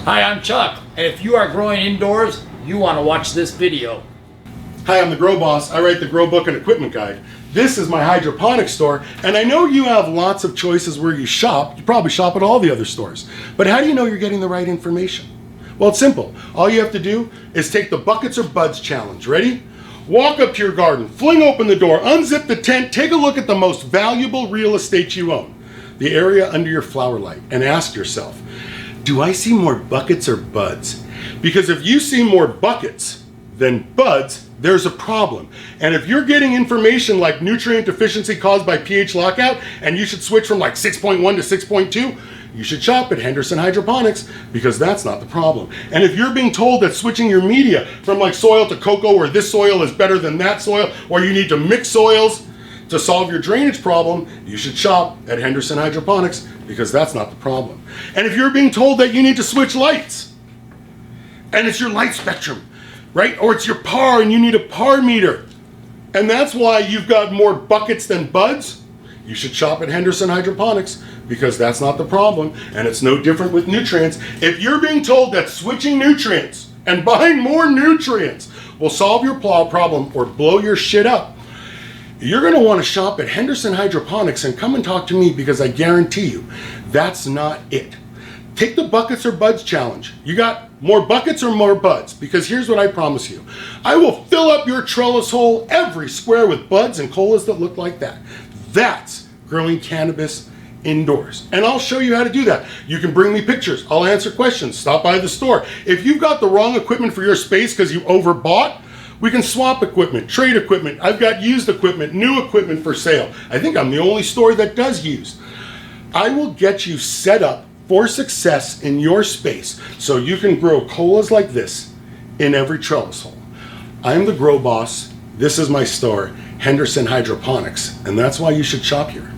Hi, I'm Chuck, and if you are growing indoors, you want to watch this video. Hi, I'm the Grow Boss. I write the Grow Book and Equipment Guide. This is my hydroponics store, and I know you have lots of choices where you shop. You probably shop at all the other stores. But how do you know you're getting the right information? Well, it's simple. All you have to do is take the Buckets or Buds challenge. Ready? Walk up to your garden, fling open the door, unzip the tent, take a look at the most valuable real estate you own, the area under your flower light, and ask yourself, do I see more buckets or buds? Because if you see more buckets than buds, there's a problem. And if you're getting information like nutrient deficiency caused by pH lockout, and you should switch from like 6.1 to 6.2, you should shop at Henderson Hydroponics, because that's not the problem. And if you're being told that switching your media from like soil to cocoa, or this soil is better than that soil, or you need to mix soils to solve your drainage problem, you should shop at Henderson Hydroponics, because that's not the problem. And if you're being told that you need to switch lights, and it's your light spectrum, right? Or it's your PAR and you need a PAR meter, and that's why you've got more buckets than buds, you should shop at Henderson Hydroponics, because that's not the problem. And it's no different with nutrients. If you're being told that switching nutrients and buying more nutrients will solve your problem or blow your shit up, you're going to want to shop at Henderson Hydroponics and come and talk to me, because I guarantee you that's not it. Take the Buckets or Buds challenge. You got more buckets or more buds? Because here's what I promise you. I will fill up your trellis hole every square with buds and colas that look like that. That's growing cannabis indoors. And I'll show you how to do that. You can bring me pictures. I'll answer questions. Stop by the store. If you've got the wrong equipment for your space because you overbought, we can swap equipment, trade equipment. I've got used equipment, new equipment for sale. I think I'm the only store that does used. I will get you set up for success in your space so you can grow colas like this in every trellis hole. I'm the Grow Boss. This is my store, Henderson Hydroponics, and that's why you should shop here.